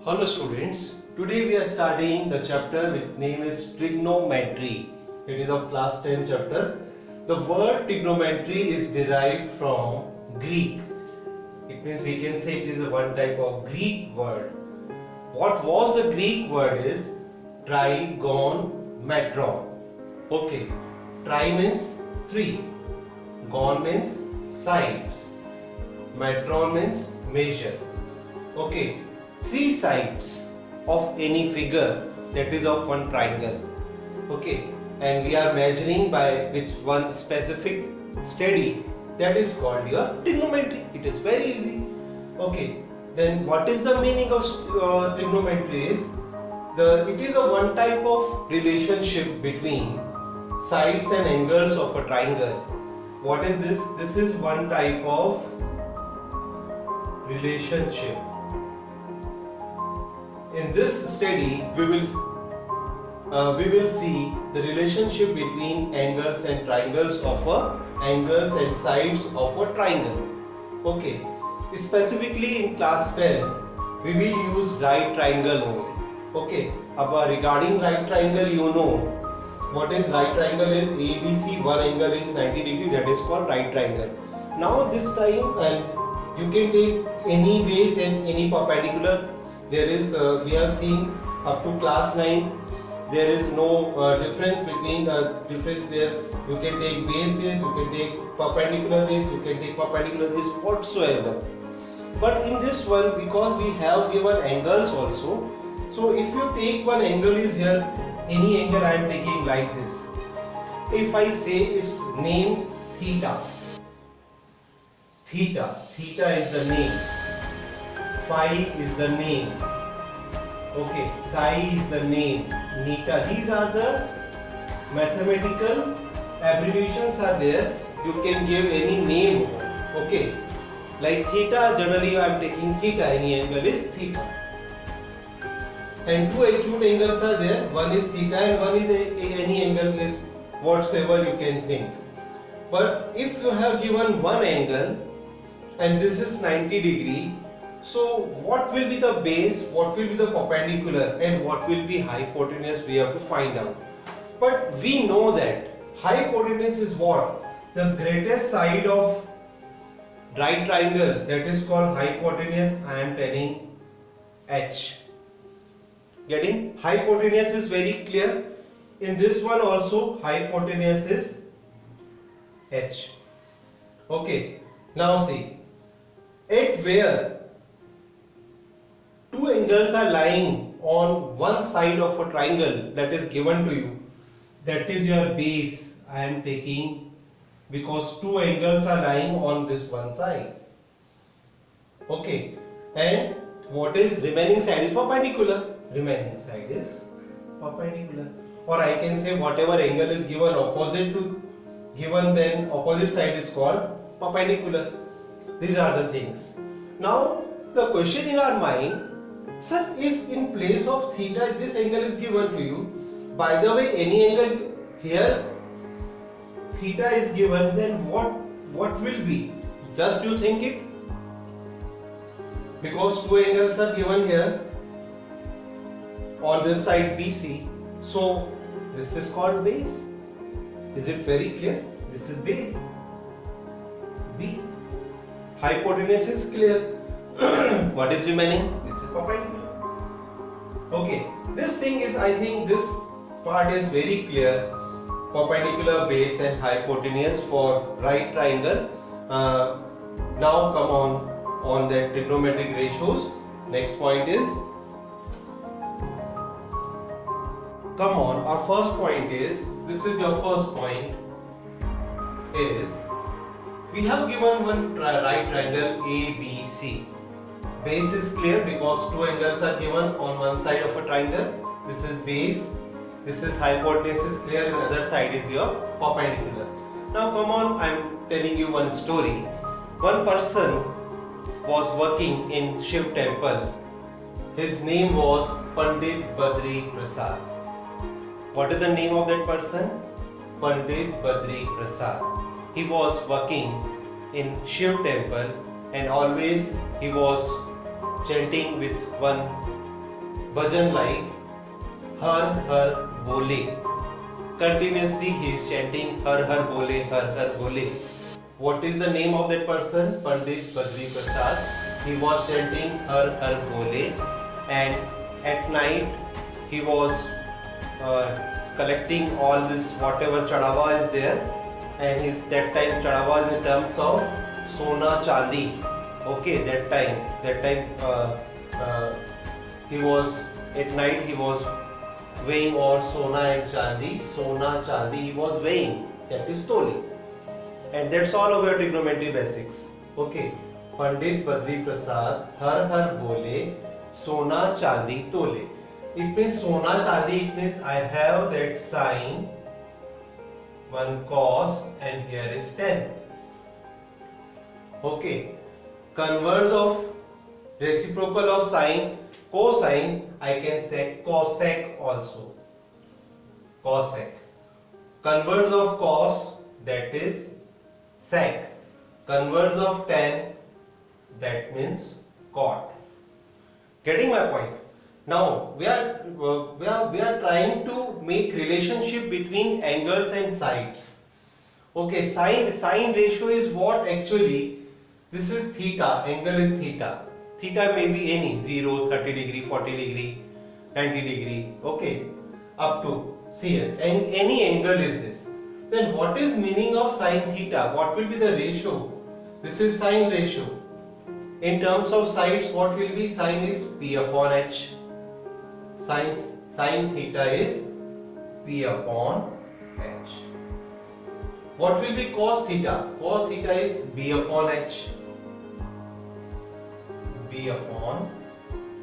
Hello students, today we are studying the chapter with name is trigonometry. It is of class 10 chapter. The word trigonometry is derived from Greek. It means we can say it is a one type of Greek word. What was the Greek word is trigonometron. Okay, tri means 3, gon means sides, metron means measure. Okay, 3 sides of any figure that is of one triangle. Okay, and we are measuring by which one specific steady, that is called your trigonometry. It is very easy. Okay, then what is the meaning of trigonometry is it is a one type of relationship between sides and angles of a triangle. What is this? This is one type of relationship. In this study, we will see the relationship between angles and triangles of angles and sides of a triangle. Okay, specifically in class 10, we will use right triangle only. Okay, regarding right triangle, you know what is right triangle is ABC. One angle is 90 degree. That is called right triangle. Now this time, and you can take any base and any perpendicular. There is we have seen up to class 9 there is no difference between difference there. You can take bases, you can take perpendicular this, you can take perpendicular this whatsoever. But in this one, because we have given angles also, so if you take one angle is here, any angle I am taking like this. If I say its name theta is the name, phi is the name, okay, psi is the name, neta, these are the mathematical abbreviations are there. You can give any name, okay, like theta, generally I am taking theta, any angle is theta, and two acute angles are there, one is theta and one is any angle is whatsoever you can think. But if you have given one angle and this is 90 degree, so what will be the base, what will be the perpendicular, and what will be hypotenuse, we have to find out. But we know that hypotenuse is what? The greatest side of right triangle, that is called hypotenuse. I am telling H. Getting? Hypotenuse is very clear. In this one also hypotenuse is H. Okay. Now see, at where two angles are lying on one side of a triangle that is given to you, that is your base. I am taking because two angles are lying on this one side. Okay, and what is remaining side is perpendicular. Remaining side is perpendicular, or I can say whatever angle is given opposite to given, then opposite side is called perpendicular. These are the things. Now the question in our mind, sir, if in place of theta this angle is given to you, by the way any angle here theta is given, then what will be? Just you think it, because two angles are given here on this side BC, so this is called base. Is it very clear? This is base B. Hypotenuse is clear. What is remaining? This is perpendicular. Okay, this thing is, I think this part is very clear. Perpendicular, base and hypotenuse for right triangle. Now come on the trigonometric ratios. Next point is, come on, our first point is, this is your first point, is we have given one right triangle ABC. Base is clear because two angles are given on one side of a triangle. This is base, this is hypotenuse is clear, and other side is your perpendicular. Now come on, I am telling you one story. One person was working in Shiv temple. His name was Pandit Badri Prasad. What is the name of that person? Pandit Badri Prasad. He was working in Shiv temple and always he was chanting with one bhajan like Har Har Bole. Continuously he is chanting Har Har Bole, Har Har Bole. What is the name of that person? Pandit Badri Prasad. He was chanting Har Har Bole, and at night he was collecting all this whatever chadava is there, and his that time chadava is in terms of sona chandi. Okay, that time he was at night he was weighing all sona and chandi he was weighing, that is tole. And that's all of your trigonometry basics. Okay, Pandit Badri Prasad Har Har Bole, sona chandi tole. It means sona chandi, it means I have that sign, one cos, and here is 10. Okay, converse of reciprocal of sine, cosine, I can say cosec also. Cosec. Converse of cos, that is sec. Converse of tan, that means cot. Getting my point? Now we are trying to make relationship between angles and sides. Okay, sine ratio is what actually? This is theta, angle is theta. Theta may be any 0, 30 degree, 40 degree, 90 degree. Okay, up to see here, and any angle is this. Then what is meaning of sine theta? What will be the ratio? This is sine ratio. In terms of sides, what will be? Sine is P upon H. Sine theta is P upon H. What will be cos theta? Cos theta is B upon H. B upon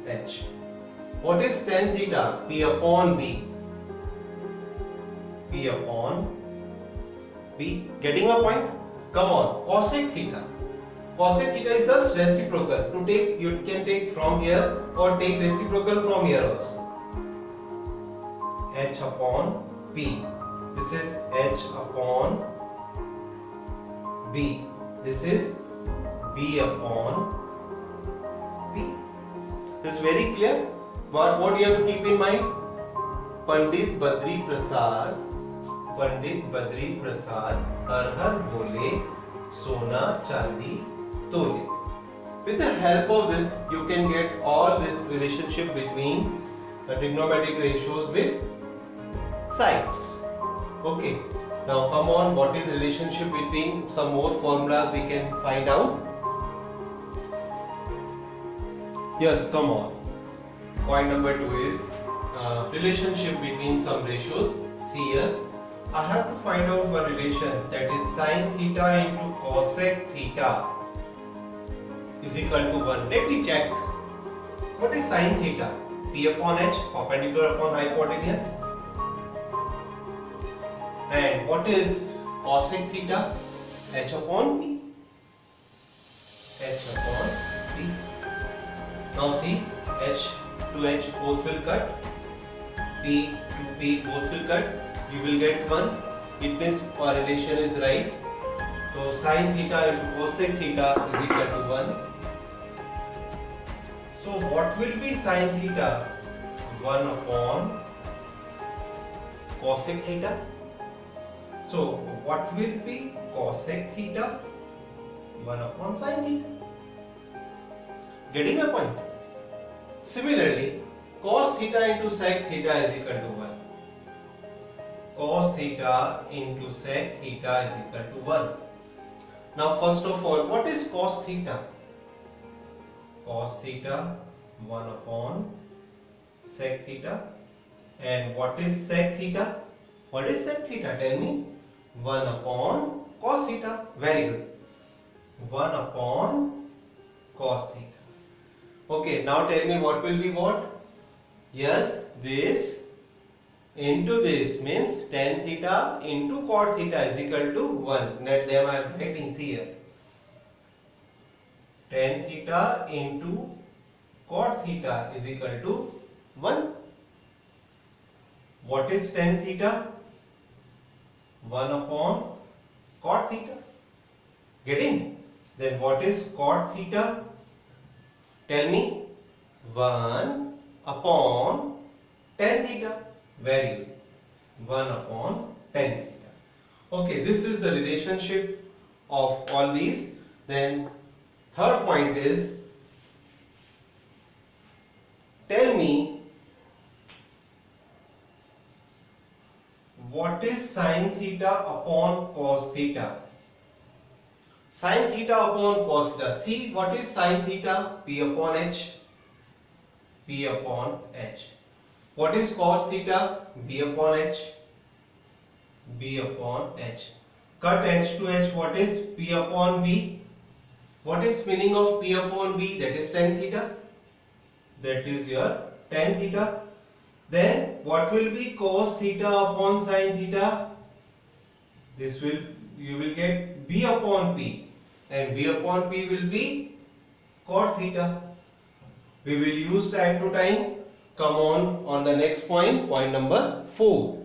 H. What is tan theta? P upon B. P upon B. Getting my point? Come on. Cosec theta. Cosec theta is just reciprocal. To take, you can take from here or take reciprocal from here also. H upon P. This is H upon B. This is B upon P. This is very clear. But what you have to keep in mind? Pandit Badri Prasad, Har Har Bole, Sona Chandi Tole. With the help of this, you can get all this relationship between the trigonometric ratios with sides. Okay. Now come on, what is the relationship between some more formulas we can find out? Yes, come on. Point number 2 is relationship between some ratios. See here, I have to find out one relation, that is sine theta into cosec theta is equal to 1. Let me check. What is sine theta? P upon H, perpendicular upon hypotenuse. And what is cosec theta? H upon P. H upon P. Now see, H to H both will cut. P to P both will cut. You will get 1. It means our relation is right. So sine theta into cosec theta is equal to 1. So what will be sine theta? 1 upon cosec theta. So what will be cosec theta? 1 upon sine theta. Getting my point? Similarly, cos theta into sec theta is equal to 1. Cos theta into sec theta is equal to 1. Now first of all, what is cos theta? Cos theta 1 upon sec theta. And what is sec theta? What is sec theta? Tell me. 1 upon cos theta. Very good. 1 upon cos theta. Okay, now tell me what will be what? Yes, this into this means tan theta into cot theta is equal to 1. Let them I am writing here. Tan theta into cot theta is equal to 1. What is tan theta? 1 upon cot theta. Getting? Then what is cot theta? Tell me. 1 upon tan theta. Very good. 1 upon tan theta. Okay, this is the relationship of all these. Then third point is, tell me what is sin theta upon cos theta. Sin theta upon cos theta. See, what is sin theta? P upon h. P upon h. What is cos theta? B upon h. B upon h. Cut h to h. What is P upon B? What is meaning of P upon B? That is tan theta. That is your tan theta. Then what will be cos theta upon sin theta? This will, you will get B upon P, and B upon P will be cot theta. We will use time to time. Come on the next point, point number 4.